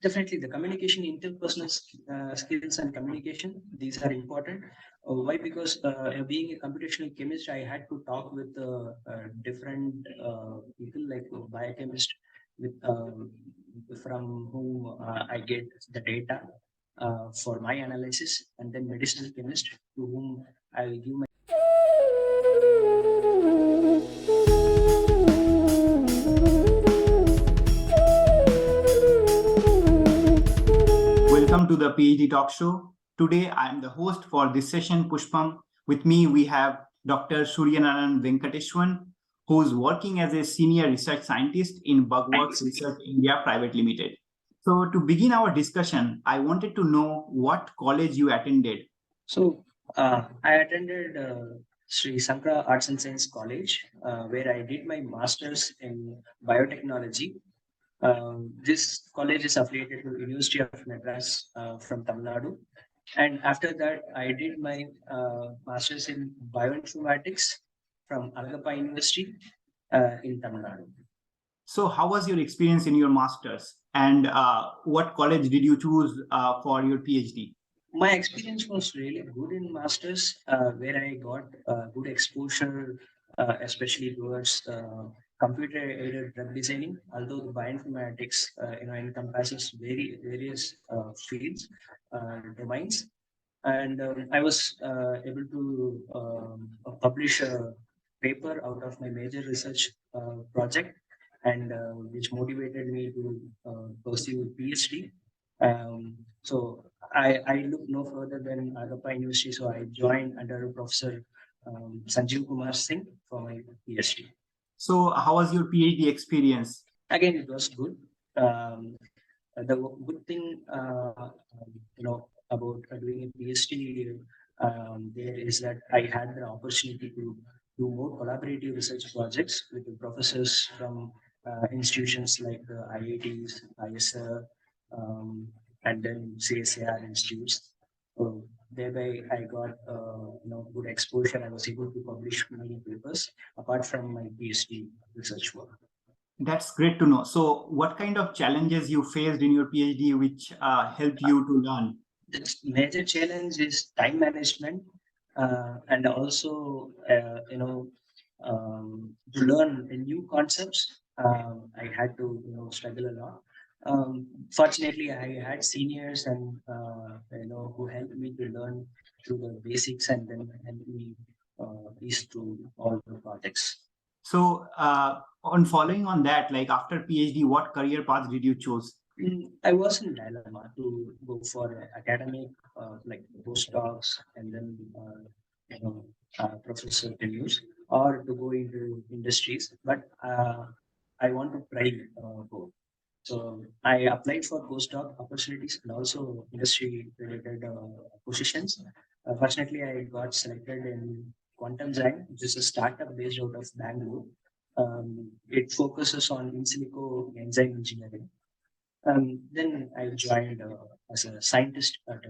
Definitely, the communication, interpersonal skills and communication, these are important. Why? Because being a computational chemist, I had to talk with different people, like biochemist, with from whom I get the data for my analysis, and then medicinal chemist to whom I will give my. Welcome to the PhD Talk Show. Today I am the host for this session, Puspam. With me we have Dr. Suryanarayanan Venkatesan, who is working as a senior research scientist in Bugworks Research India Private Limited. So to begin our discussion, I wanted to know what college you attended. So I attended Sri Sankara Arts and Science College, where I did my master's in biotechnology. This college is affiliated to University of Madras from Tamil Nadu. And after that, I did my master's in bioinformatics from Alagappa University in Tamil Nadu. So how was your experience in your master's, and what college did you choose for your PhD? My experience was really good in masters, where I got good exposure, especially towards computer-aided drug designing. Although the bioinformatics, encompasses various fields, domains, and I was able to publish a paper out of my major research project, and which motivated me to pursue PhD. So I look no further than Agappa University, so I joined under Professor Sanjeev Kumar Singh for my PhD. So how was your PhD experience? Again, it was good. The good thing, about doing a PhD there is that I had the opportunity to do more collaborative research projects with the professors from institutions like IITs, ISR, and then CSAR institutes. So thereby, I got good exposure. I was able to publish many papers apart from my PhD research work. That's great to know. So what kind of challenges you faced in your PhD which helped you to learn? The major challenge is time management, and also to learn new concepts. I had to struggle a lot. Fortunately, I had seniors and who helped me to learn through the basics, and then helped me ease through all the projects. So on following on that, like after PhD, what career path did you choose? I was in dilemma to go for academic, like postdocs, and then professor tenures, or to go into industries. But I want to try both. So I applied for postdoc opportunities and also industry-related positions. Fortunately, I got selected in Quantum Zyme, which is a startup based out of Bangalore. It focuses on in silico enzyme engineering. Then I joined as a scientist at.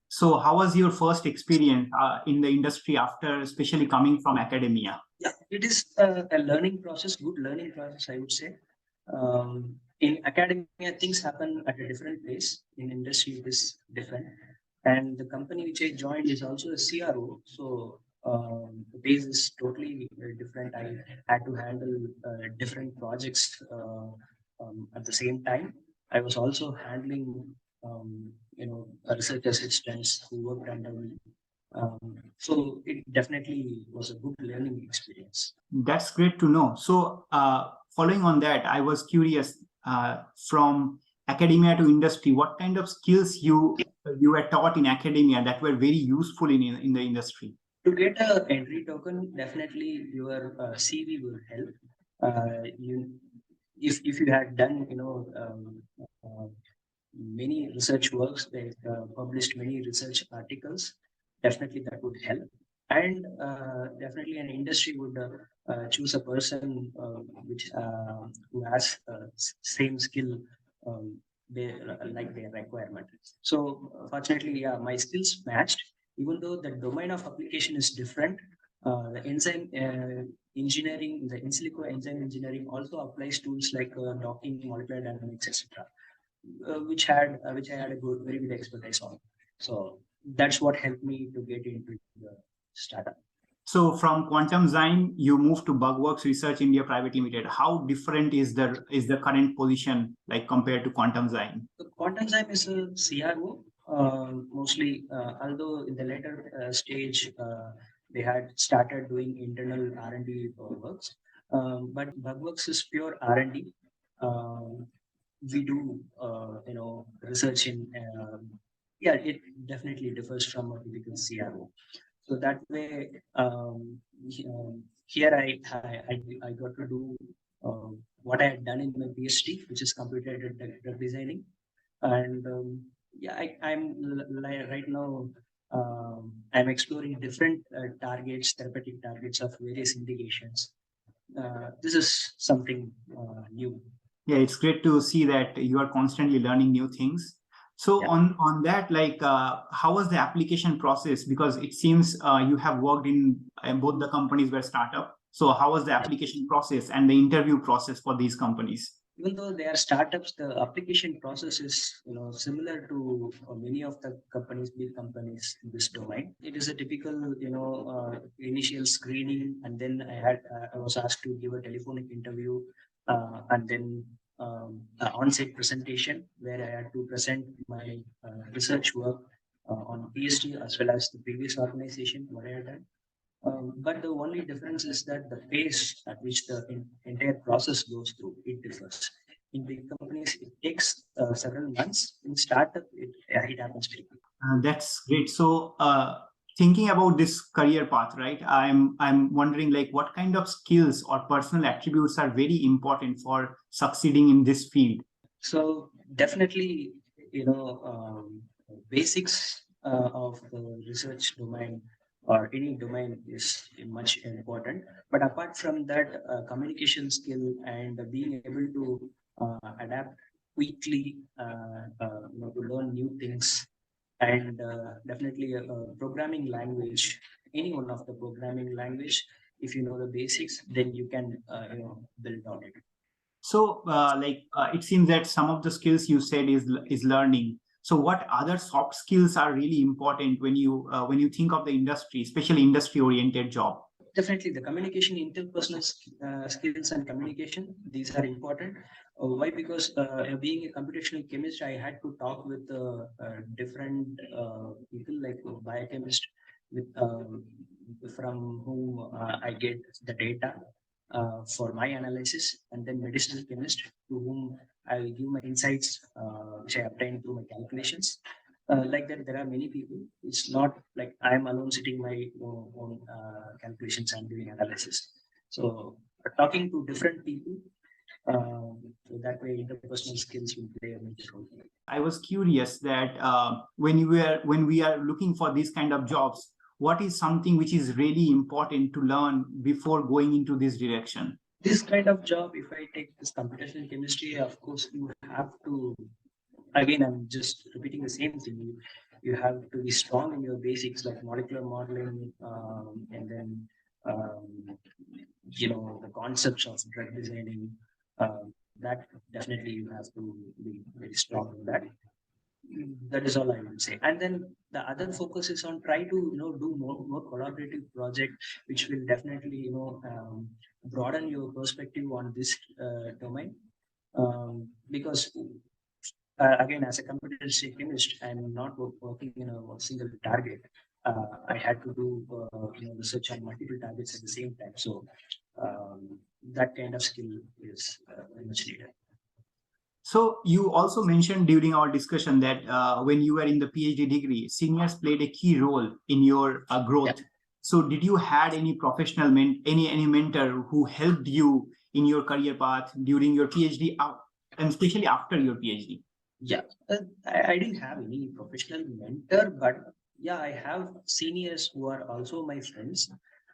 So how was your first experience in the industry after, especially coming from academia? Yeah, it is a learning process, good learning process, I would say. In academia, things happen at a different pace. In industry, it is different. And the company which I joined is also a CRO. So the pace is totally different. I had to handle different projects at the same time. I was also handling, research assistants who worked under me. So it definitely was a good learning experience. That's great to know. So following on that, I was curious from academia to industry, what kind of skills you were taught in academia that were very useful in the industry? To get a entry token, definitely your CV will help. If you had done many research works, like published many research articles, definitely that would help. And definitely an industry would choose a person who has same skill, they like their requirement. So fortunately, yeah, my skills matched, even though the domain of application is different. The enzyme engineering, the in silico enzyme engineering also applies tools like docking, molecular dynamics, etc. which I had a very good expertise on. So that's what helped me to get into the startup. So from Quantum Zyme, you moved to Bugworks Research India Private Limited. How different is the current position like compared to Quantum Zyme? So Quantum Zyme is a CRO, mostly, although in the later stage they had started doing internal R&D works, but Bugworks is pure R&D. We do, research in. Yeah, it definitely differs from a typical CRO. So that way, here I got to do what I had done in my PhD, which is computer-aided drug designing, and yeah, right now I'm exploring different therapeutic targets of various indications. This is something new. Yeah, it's great to see that you are constantly learning new things. So Yeah. on that, like, how was the application process? Because it seems you have worked in both the companies were startup. So how was the application process and the interview process for these companies? Even though they are startups, the application process is similar to many of the big companies in this domain. It is a typical initial screening, and then I was asked to give a telephonic interview, and then on-site presentation where I had to present my research work on PhD as well as the previous organization what I had done. But the only difference is that the pace at which the entire process goes through, it differs. In big companies, it takes several months. In startup, it happens very quickly. That's great. So thinking about this career path, right? I'm wondering like what kind of skills or personal attributes are very important for succeeding in this field. So definitely, basics of the research domain or any domain is much important. But apart from that, communication skill and being able to adapt quickly, to learn new things, and definitely a programming language, any one of the programming language. If you know the basics, then you can build on it. So, it seems that some of the skills you said is learning. So, what other soft skills are really important when you think of the industry, especially industry-oriented job? Definitely, the communication, interpersonal skills and communication, these are important. Why? Because being a computational chemist, I had to talk with different people like biochemist, with from whom I get the data for my analysis, and then medicinal chemist to whom I give my insights, which I obtain through my calculations. Like that, there are many people. It's not like I'm alone sitting my own calculations and doing analysis. So talking to different people, so that way interpersonal skills will play a major role. I was curious that when we are looking for these kind of jobs, what is something which is really important to learn before going into this direction? This kind of job, if I take this computational chemistry, of course you have to. Again, I'm just repeating the same thing. You have to be strong in your basics like molecular modeling, and then the concepts of drug designing. That definitely you have to be very strong in that. That is all I would say. And then the other focus is on try to do more collaborative project, which will definitely broaden your perspective on this domain. Because again, as a computational chemist, I'm not working in a single target. I had to do research on multiple targets at the same time. So that kind of skill is very much needed. So you also mentioned during our discussion that when you were in the PhD degree, seniors played a key role in your growth. Yeah. So did you had any professional any mentor who helped you in your career path during your PhD and especially after your PhD? Yeah, I didn't have any professional mentor, but yeah, I have seniors who are also my friends,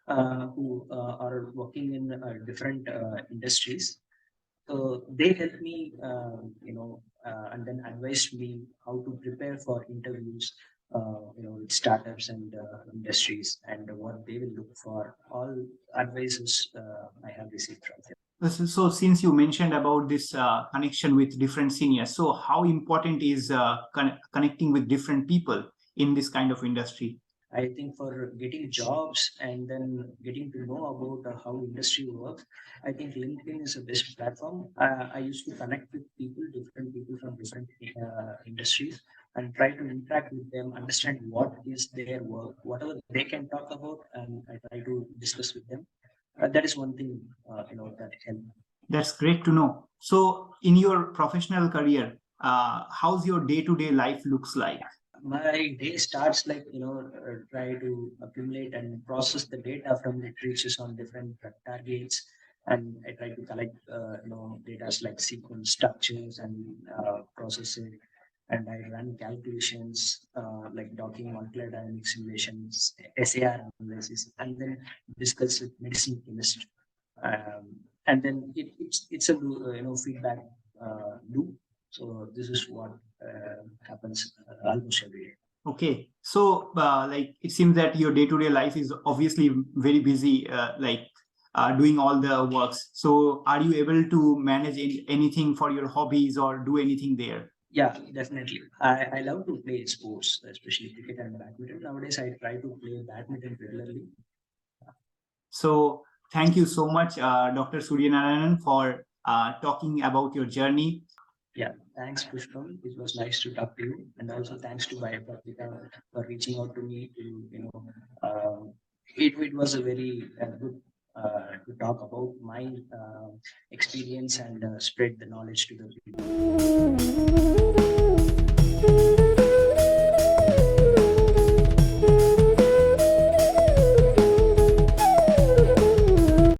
who are working in different industries. So they helped me, and then advised me how to prepare for interviews, with startups and industries, and what they will look for. All advices I have received from them. So since you mentioned about this connection with different seniors, so how important is connecting with different people in this kind of industry? I think for getting jobs and then getting to know about how industry works, I think LinkedIn is the best platform. I used to connect with different people from different industries, and try to interact with them, understand what is their work, whatever they can talk about, and I try to discuss with them. That is one thing, that helped. That's great to know. So in your professional career, how's your day-to-day life looks like? My day starts like try to accumulate and process the data from literatures on different targets, and I try to collect data like sequence structures and process it, and I run calculations like docking molecular dynamic simulations, SAR analysis, and then discuss with medicine chemist, and then it's a feedback loop. So this is what happens almost every day. Okay, so like it seems that your day-to-day life is obviously very busy, doing all the works. So are you able to manage anything for your hobbies or do anything there? Yeah, definitely. I love to play sports, especially cricket and badminton. Nowadays, I try to play badminton regularly. So thank you so much, Dr. Suryanarayanan, for talking about your journey. Yeah, thanks, Pushpam. It was nice to talk to you, and also thanks to BioPatrika for reaching out to me to it was a very good to talk about my experience and spread the knowledge to the people.